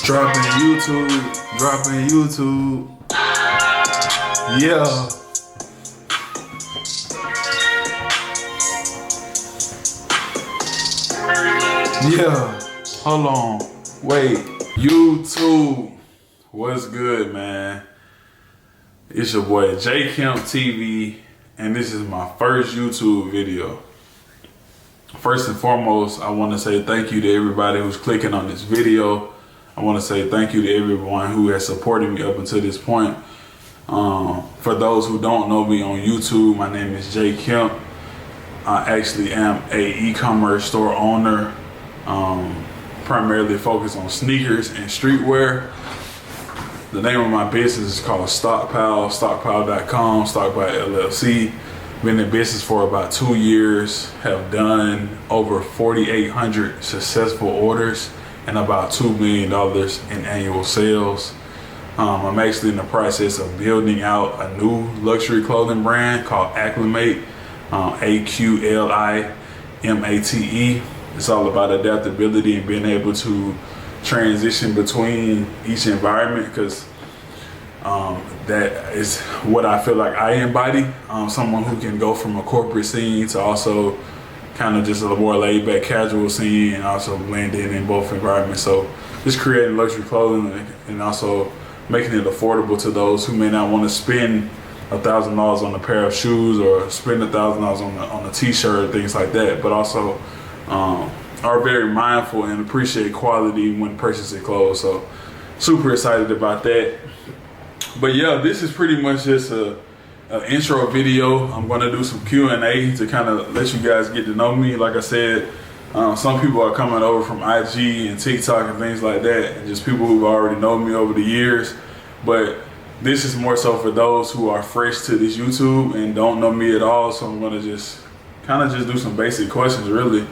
Dropping YouTube, dropping YouTube. Yeah. Yeah. Hold on. Wait. YouTube. What's good, man? It's your boy J Kemp TV, and this is my first YouTube video. First and foremost, I want to say thank you to everybody who's clicking on this video. I want to say thank you to everyone who has supported me up until this point. For those who don't know me on YouTube, my name is J Kemp. I actually am a e-commerce store owner, primarily focused on sneakers and streetwear. The name of my business is called Stockpile, stockpile.com, Stockpile LLC. Been in business for about 2 years, have done over 4,800 successful orders and about $2 million in annual sales. I'm actually in the process of building out a new luxury clothing brand called Acclimate, AQLIMATE. It's all about adaptability and being able to transition between each environment, because that is what I feel like I embody. Someone who can go from a corporate scene to also kind of just a more laid back casual scene, and also blend in both environments. So just creating luxury clothing and also making it affordable to those who may not want to spend $1,000 on a pair of shoes or spend $1,000 on a t-shirt, things like that, but also are very mindful and appreciate quality when purchasing clothes. So super excited about that. But yeah, this is pretty much just an intro video. I'm going to do some Q&A to kind of let you guys get to know me. Like I said, some people are coming over from IG and TikTok and things like that, and just people who've already known me over the years. But this is more so for those who are fresh to this YouTube and don't know me at all. So I'm going to just kind of just do some basic questions, really,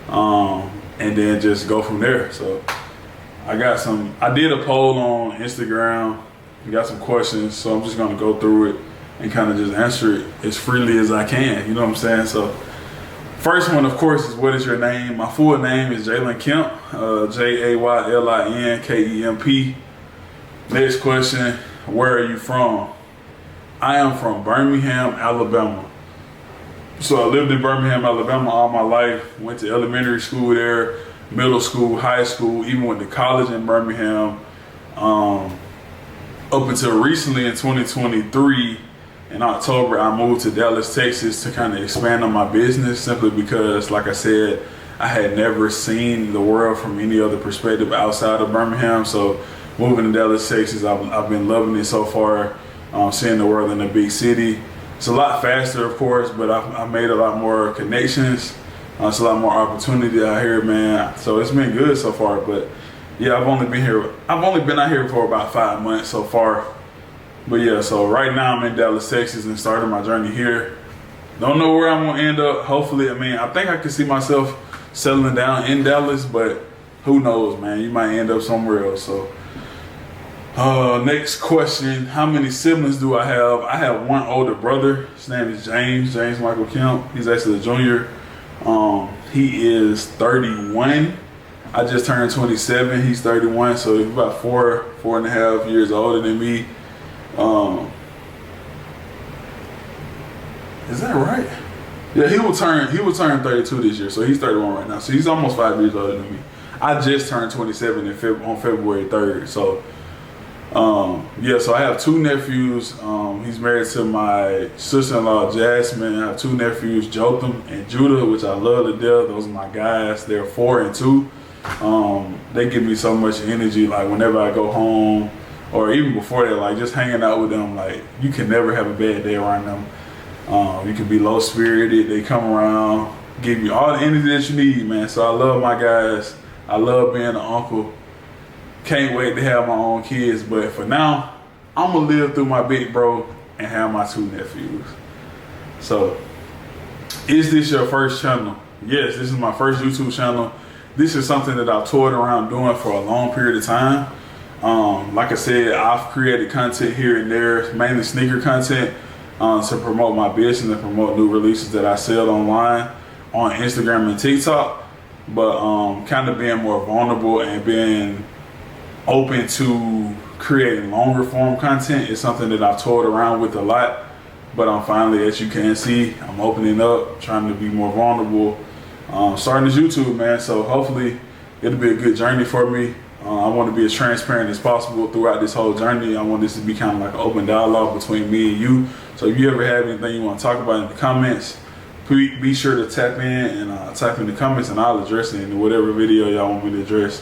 and then just go from there. So I did a poll on Instagram. We got some questions, so I'm just gonna go through it and kind of just answer it as freely as I can. You know what I'm saying? So first one, of course, is what is your name? My full name is Jalen Kemp, JAYLIN KEMP. Next question, where are you from? I am from Birmingham, Alabama. So I lived in Birmingham, Alabama all my life. Went to elementary school there, middle school, high school, even went to college in Birmingham. Up until recently in 2023, in October, I moved to Dallas, Texas to kind of expand on my business, simply because, like I said, I had never seen the world from any other perspective outside of Birmingham. So moving to Dallas, Texas, I've been loving it so far, seeing the world in a big city. It's a lot faster, of course, but I've made a lot more connections. It's a lot more opportunity out here, man. So it's been good so far. But yeah, I've only been out here for about 5 months so far. But yeah, so right now I'm in Dallas, Texas, and started my journey here. Don't know where I'm gonna end up. Hopefully, I think I can see myself settling down in Dallas, but who knows, man? You might end up somewhere else. So next question, how many siblings do I have? I have one older brother. His name is James Michael Kemp. He's actually a junior. He is 31. I just turned 27, he's 31, so he's about four and a half years older than me. Is that right? Yeah, he will turn 32 this year, so he's 31 right now. So he's almost 5 years older than me. I just turned 27 on February 3rd. So yeah, so I have 2 nephews. He's married to my sister-in-law, Jasmine. I have 2 nephews, Jotham and Judah, which I love to death. Those are my guys. They're 4 and 2. They give me so much energy, like whenever I go home, or even before that, like just hanging out with them, like you can never have a bad day around them. You can be low spirited, they come around, give you all the energy that you need, man. So I love my guys. I love being an uncle. Can't wait to have my own kids, but for now, I'm gonna live through my big bro and have my 2 nephews. So, is this your first channel? Yes, this is my first YouTube channel. This is something that I've toyed around doing for a long period of time. Like I said, I've created content here and there, mainly sneaker content, to promote my business and promote new releases that I sell online on Instagram and TikTok. But kind of being more vulnerable and being open to creating longer form content. It's something that I've toyed around with a lot, but I'm finally, as you can see, I'm opening up, trying to be more vulnerable, starting this YouTube, man. So hopefully it'll be a good journey for me. I want to be as transparent as possible throughout this whole journey. I want this to be kind of like an open dialogue between me and you. So if you ever have anything you want to talk about in the comments, be sure to tap in and type in the comments, and I'll address it in whatever video y'all want me to address.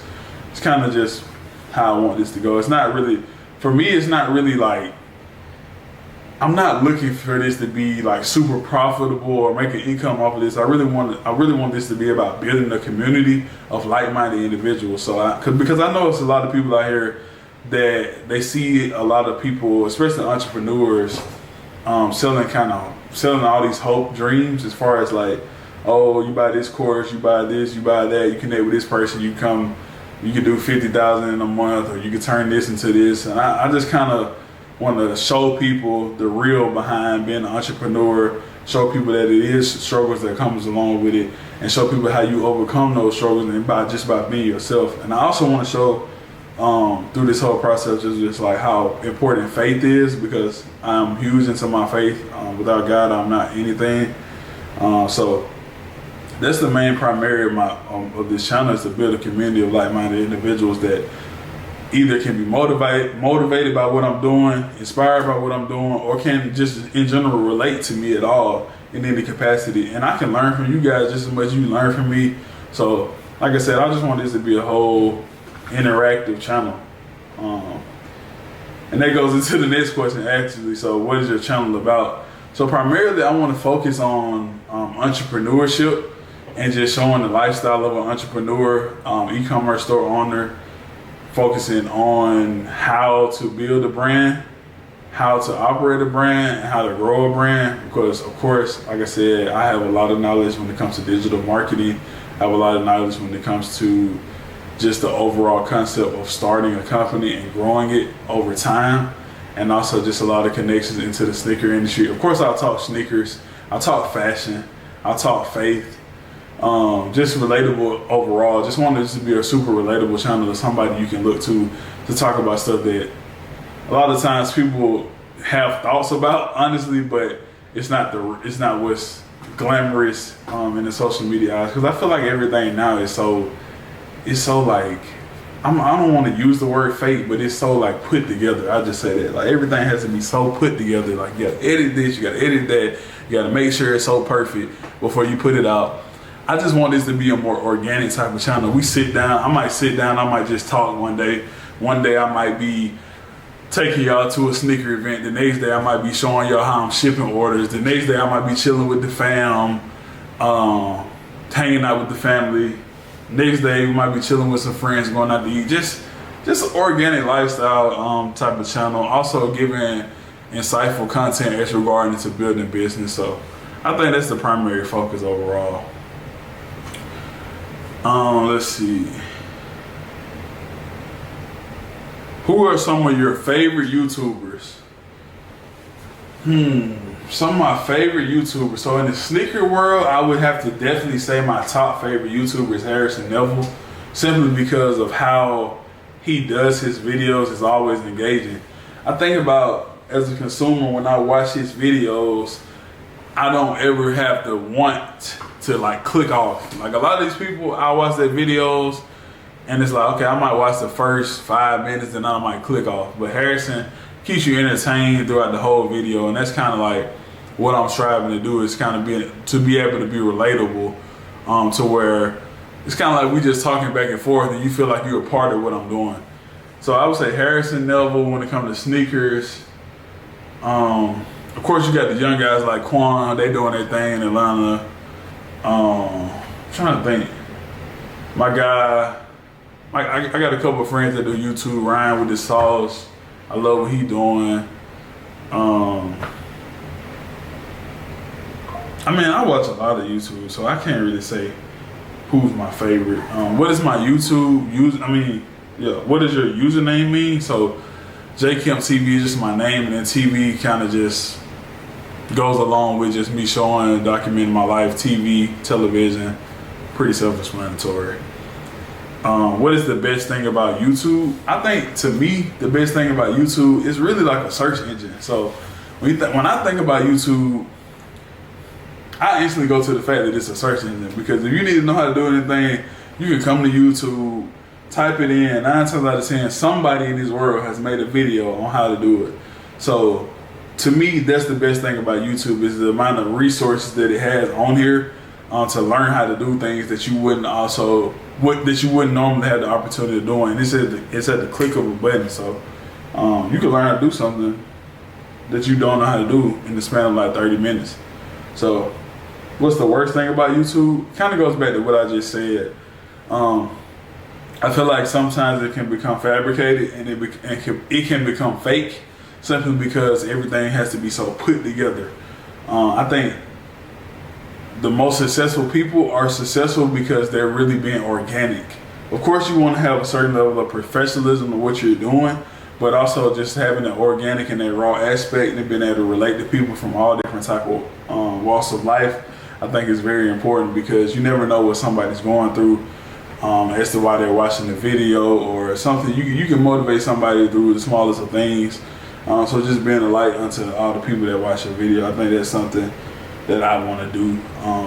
It's kind of just how I want this to go. It's not really, for me, it's not really like, I'm not looking for this to be like super profitable or making income off of this. I really want this to be about building a community of like-minded individuals. So because I know it's a lot of people out here that they see a lot of people, especially entrepreneurs, selling all these hope dreams, as far as like, oh, you buy this course, you buy this, you buy that, you connect with this person, you can do 50,000 in a month, or you can turn this into this. And I just kind of want to show people the real behind being an entrepreneur, show people that it is struggles that comes along with it, and show people how you overcome those struggles, and just by being yourself. And I also want to show through this whole process just like how important faith is, because I'm huge into my faith. Without God, I'm not anything. So that's the main primary of this channel, is to build a community of like-minded individuals that either can be motivated by what I'm doing, inspired by what I'm doing, or can just in general relate to me at all in any capacity. And I can learn from you guys just as much as you learn from me. So like I said, I just want this to be a whole interactive channel. And that goes into the next question, actually. So what is your channel about? So primarily I want to focus on entrepreneurship and just showing the lifestyle of an entrepreneur, e-commerce store owner, focusing on how to build a brand, how to operate a brand, and how to grow a brand. Because of course, like I said, I have a lot of knowledge when it comes to digital marketing. I have a lot of knowledge when it comes to just the overall concept of starting a company and growing it over time. And also just a lot of connections into the sneaker industry. Of course, I'll talk sneakers, I'll talk fashion, I'll talk faith. Just relatable overall. Just wanted this to be a super relatable channel, to somebody you can look to talk about stuff that a lot of times people have thoughts about, honestly, but it's not what's glamorous in the social media eyes. Because I feel like everything now is so like, I don't want to use the word fake, but it's so like put together. I just say that, like, everything has to be so put together. Like, you gotta edit this, you gotta edit that, you gotta make sure it's so perfect before you put it out. I just want this to be a more organic type of channel. We sit down, I might sit down, I might just talk one day. One day I might be taking y'all to a sneaker event. The next day I might be showing y'all how I'm shipping orders. The next day I might be chilling with the fam, hanging out with the family. Next day we might be chilling with some friends, going out to eat. Just an organic lifestyle type of channel. Also giving insightful content as regarding to building business. So I think that's the primary focus overall. Let's see. Who are some of your favorite YouTubers? Some of my favorite YouTubers. So in the sneaker world, I would have to definitely say my top favorite YouTuber is Harrison Neville, simply because of how he does his videos. Is always engaging. I think about, as a consumer, when I watch his videos, I don't ever have to want to like click off. Like, a lot of these people, I watch their videos and it's like, okay, I might watch the first 5 minutes and then I might click off. But Harrison keeps you entertained throughout the whole video, and that's kind of like what I'm striving to do, is kind of be able to be relatable, to where it's kind of like we just talking back and forth and you feel like you're a part of what I'm doing. So I would say Harrison Neville when it comes to sneakers. Of course, you got the young guys like Quan, they doing their thing in Atlanta. I'm trying to think. My guy, I got a couple of friends that do YouTube. Ryan with the sauce, I love what he doing. I mean, I watch a lot of YouTube, so I can't really say who's my favorite. What is my YouTube what does your username mean? So JKempTV is just my name, and then TV kind of just goes along with just me showing, documenting my life. TV, television, pretty self-explanatory. What is the best thing about YouTube? I think to me, the best thing about YouTube is really like a search engine. So when I think about YouTube, I instantly go to the fact that it's a search engine, because if you need to know how to do anything, you can come to YouTube, type it in. 9 times out of 10, somebody in this world has made a video on how to do it. So to me, that's the best thing about YouTube, is the amount of resources that it has on here to learn how to do things that you wouldn't normally have the opportunity of doing. It's at the click of a button. So you can learn how to do something that you don't know how to do in the span of like 30 minutes. So what's the worst thing about YouTube? Kind of goes back to what I just said. I feel like sometimes it can become fabricated, and it can become fake, simply because everything has to be so put together. I think the most successful people are successful because they're really being organic. Of course, you want to have a certain level of professionalism in what you're doing, but also just having that organic and that raw aspect, and being able to relate to people from all different type of walks of life, I think is very important, because you never know what somebody's going through as to why they're watching the video or something. You can motivate somebody through the smallest of things. So just being a light unto all the people that watch your video, I think that's something that I want to do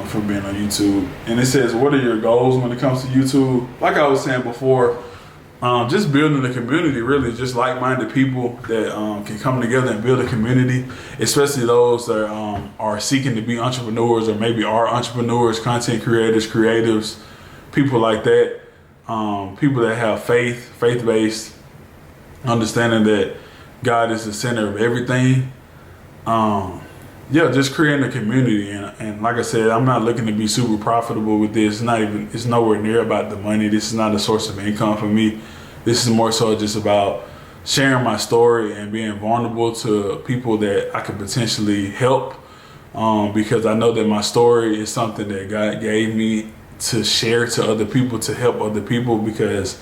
from being on YouTube. And it says, what are your goals when it comes to YouTube? Like I was saying before, just building a community, really, just like-minded people that can come together and build a community, especially those that are seeking to be entrepreneurs, or maybe are entrepreneurs, content creators, creatives, people like that, people that have faith-based, understanding that God is the center of everything. Yeah, just creating a community, and like I said, I'm not looking to be super profitable with this. It's nowhere near about the money. This is not a source of income for me. This is more so just about sharing my story and being vulnerable to people that I could potentially help, because I know that my story is something that God gave me to share to other people, to help other people, because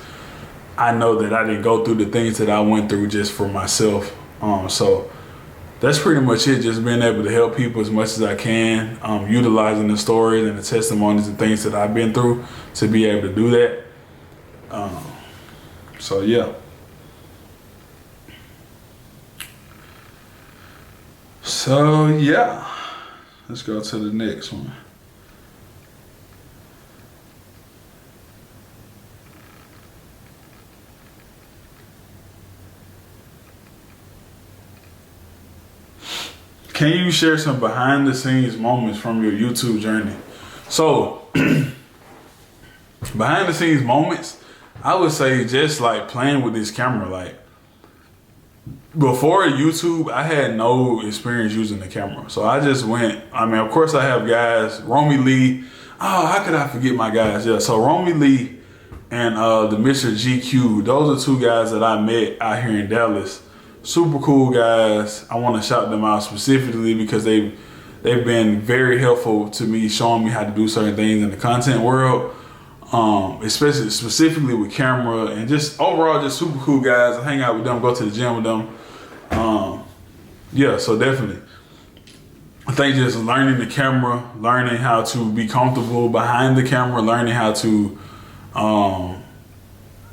I know that I didn't go through the things that I went through just for myself. So that's pretty much it, just being able to help people as much as I can, utilizing the stories and the testimonies and things that I've been through to be able to do that. So yeah. So yeah, let's go to the next one. Can you share some behind the scenes moments from your YouTube journey? So behind the scenes moments, I would say just like playing with this camera. Like before YouTube, I had no experience using the camera. So I just went, of course I have guys, Romy Lee. Oh, how could I forget my guys? Yeah, so Romy Lee and the Mr. GQ, those are two guys that I met out here in Dallas. Super cool guys. I want to shout them out specifically because they've been very helpful to me, showing me how to do certain things in the content world, especially specifically with camera, and just overall just super cool guys. I hang out with them, go to the gym with them. Yeah, so definitely. I think just learning the camera, learning how to be comfortable behind the camera, learning how to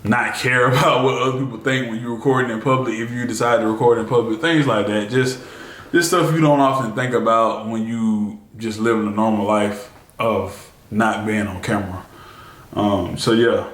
not care about what other people think when you're recording in public, if you decide to record in public, things like that. Just stuff you don't often think about when you just living a normal life of not being on camera. So yeah.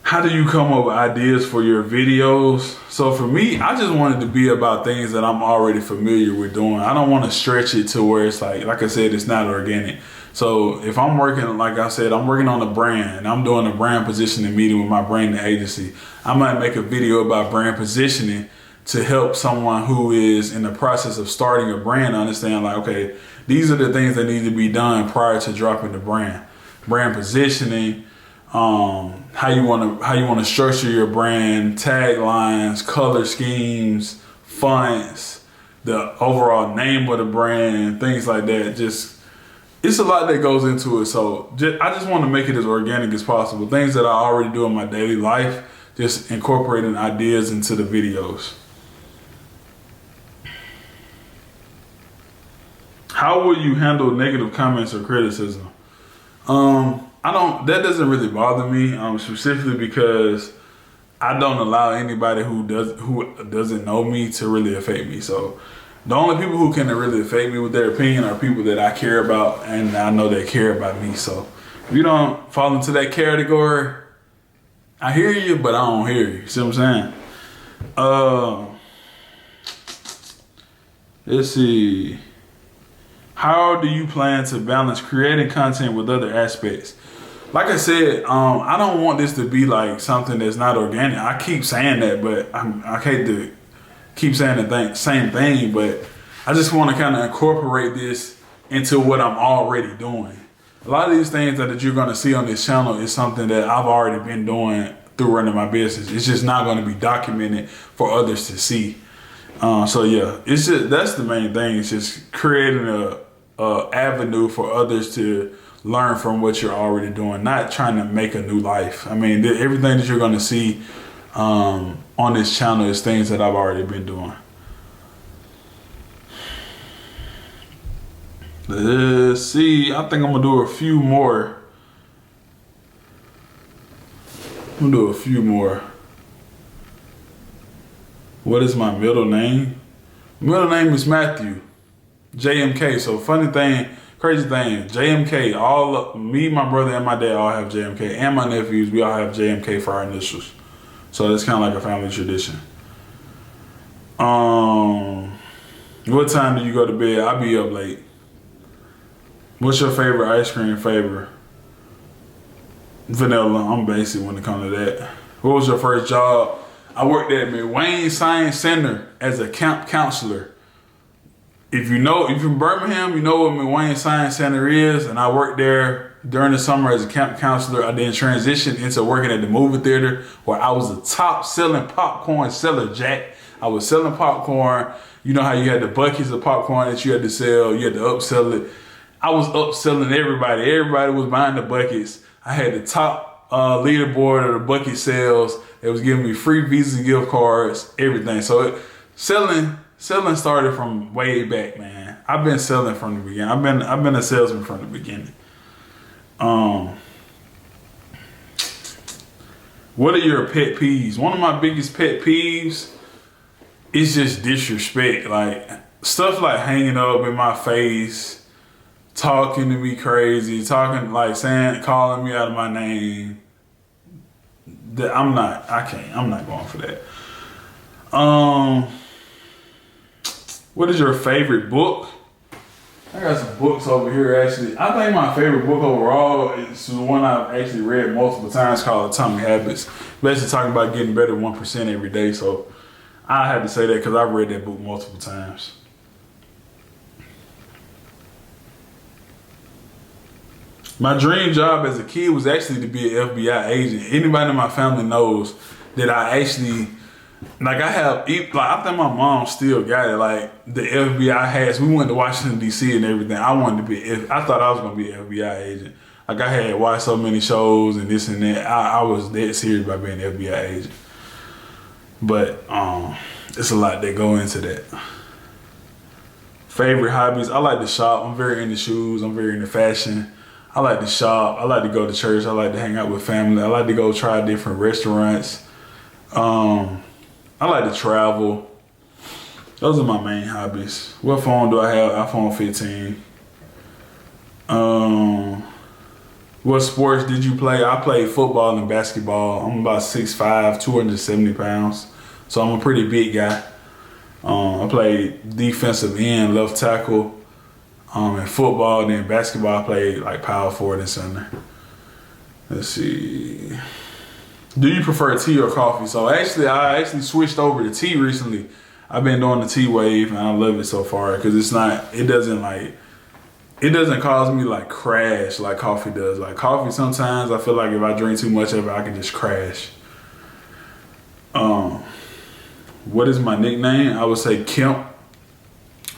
How do you come up with ideas for your videos? So for me, I just wanted to be about things that I'm already familiar with doing. I don't want to stretch it to where it's like I said, it's not organic. So if I'm working, like I said, I'm working on a brand and I'm doing a brand positioning meeting with my branding agency, I might make a video about brand positioning to help someone who is in the process of starting a brand understand, like, okay, these are the things that need to be done prior to dropping the brand. Brand positioning, how you want to structure your brand, taglines, color schemes, fonts, the overall name of the brand, things like that. Just, it's a lot that goes into it. So I just want to make it as organic as possible. Things that I already do in my daily life, just incorporating ideas into the videos. How will you handle negative comments or criticism? That doesn't really bother me, specifically because I don't allow anybody who doesn't know me to really affect me. So the only people who can really affect me with their opinion are people that I care about and I know they care about me. So if you don't fall into that category, I hear you, but I don't hear you. See what I'm saying? Let's see. How do you plan to balance creating content with other aspects? Like I said, I don't want this to be like something that's not organic. I keep saying that, but I hate to keep saying the same thing, but I just want to kind of incorporate this into what I'm already doing. A lot of these things that you're going to see on this channel is something that I've already been doing through running my business. It's just not going to be documented for others to see. So yeah, that's the main thing. It's just creating a avenue for others to learn from what you're already doing, not trying to make a new life. I mean, everything that you're going to see on this channel is things that I've already been doing. Let's see. I think I'm going to do a few more. What is my middle name? Middle name is Matthew. JMK. So crazy thing, JMK, me, my brother, and my dad all have JMK, and my nephews, we all have JMK for our initials. So it's kind of like a family tradition. What time do you go to bed? I be up late. What's your favorite ice cream flavor? Vanilla. I'm basic when it comes to that. What was your first job? I worked at McWayne Science Center as a camp counselor. If you're in Birmingham, you know what McWayne Science Center is, and I worked there during the summer as a camp counselor. I then transitioned into working at the movie theater where I was the top selling popcorn seller, Jack. I was selling popcorn. You know how you had the buckets of popcorn that you had to sell, you had to upsell it. I was upselling everybody. Everybody was buying the buckets. I had the top leaderboard of the bucket sales. It was giving me free Visa gift cards, everything. So selling started from way back, man. I've been selling from the beginning. I've been a salesman from the beginning. What are your pet peeves? One of my biggest pet peeves is just disrespect. Like stuff like hanging up in my face, talking to me crazy, calling me out of my name. I'm not going for that. What is your favorite book? I got some books over here actually. I think my favorite book overall is the one I've actually read multiple times called Atomic Habits. Basically talking about getting better 1% every day. So I had to say that because I've read that book multiple times. My dream job as a kid was actually to be an FBI agent. Anybody in my family knows that I actually, I think my mom still got it. Like the FBI hats, we went to Washington D.C. and everything. I thought I was gonna be an FBI agent. Like I had watched so many shows and this and that. I was dead serious about being an FBI agent. But it's a lot that go into that. Favorite hobbies? I like to shop. I'm very into shoes. I'm very into fashion. I like to shop. I like to go to church. I like to hang out with family. I like to go try different restaurants. I like to travel. Those are my main hobbies. What phone do I have? iPhone 15. What sports did you play? I played football and basketball. I'm about 6'5", 270 pounds. So I'm a pretty big guy. I played defensive end, left tackle. In football, then basketball, I played like power forward and center. Let's see. Do you prefer tea or coffee? So I actually switched over to tea recently. I've been doing the tea wave and I love it so far because it doesn't cause me like crash like coffee does. Like coffee, sometimes I feel like if I drink too much of it, I can just crash. What is my nickname? I would say Kemp.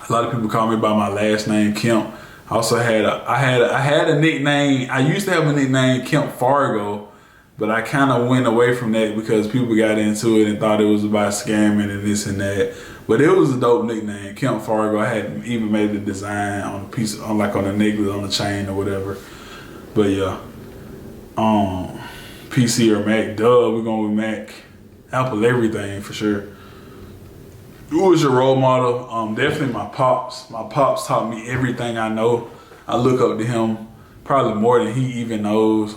A lot of people call me by my last name, Kemp. I also had a nickname. I used to have a nickname, Kemp Fargo, but I kind of went away from that because people got into it and thought it was about scamming and this and that. But it was a dope nickname, Kemp Fargo. I had even made the design on a piece, on a necklace, on a chain or whatever. But yeah, PC or Mac. We're going with Mac. Apple everything for sure. Who was your role model? Definitely my pops. My pops taught me everything I know. I look up to him probably more than he even knows.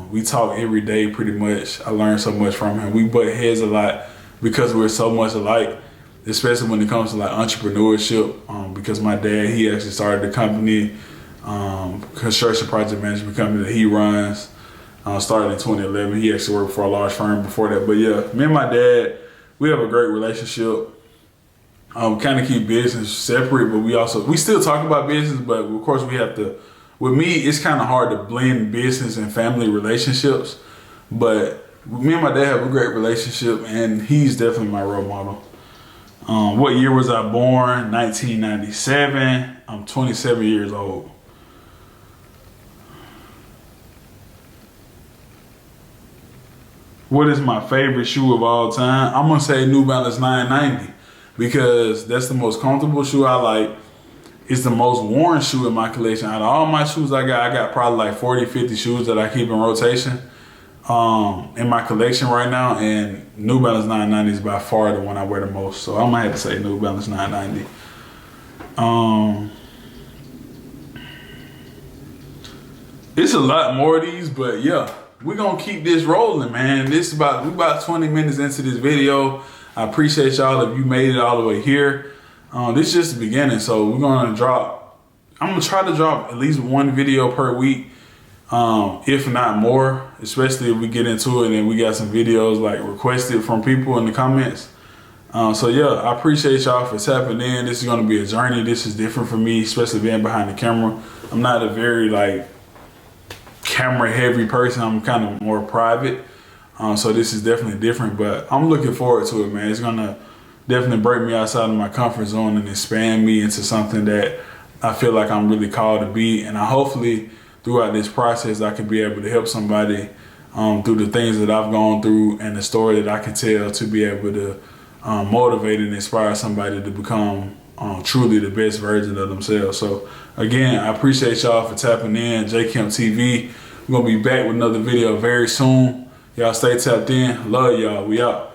We talk every day pretty much. I learned so much from him. We butt heads a lot because we're so much alike, especially when it comes to like entrepreneurship. Because my dad, he actually started a company, construction project management company that he runs. Started in 2011. He actually worked for a large firm before that. But yeah, me and my dad, we have a great relationship. Kind of keep business separate, but we still talk about business, but of course we have to, with me, it's kind of hard to blend business and family relationships, but me and my dad have a great relationship and he's definitely my role model. What year was I born? 1997. I'm 27 years old. What is my favorite shoe of all time? I'm gonna say New Balance 990. Because that's the most comfortable shoe I like. It's the most worn shoe in my collection. Out of all my shoes I got probably like 40, 50 shoes that I keep in rotation in my collection right now. And New Balance 990 is by far the one I wear the most. So I'm gonna have to say New Balance 990. It's a lot more of these, but yeah, we're gonna keep this rolling, man. We about 20 minutes into this video. I appreciate y'all if you made it all the way here. This is just the beginning, so I'm gonna try to drop at least one video per week, if not more, especially if we get into it and we got some videos like requested from people in the comments. So yeah, I appreciate y'all for tapping in. This is gonna be a journey. This is different for me, especially being behind the camera. I'm not a very like camera heavy person. I'm kind of more private. So this is definitely different, but I'm looking forward to it, man. It's gonna definitely break me outside of my comfort zone and expand me into something that I feel like I'm really called to be. And I hopefully throughout this process, I can be able to help somebody through the things that I've gone through and the story that I can tell to be able to motivate and inspire somebody to become truly the best version of themselves. So again, I appreciate y'all for tapping in. J Kemp TV. We're gonna be back with another video very soon. Y'all stay tapped in. Love y'all. We out.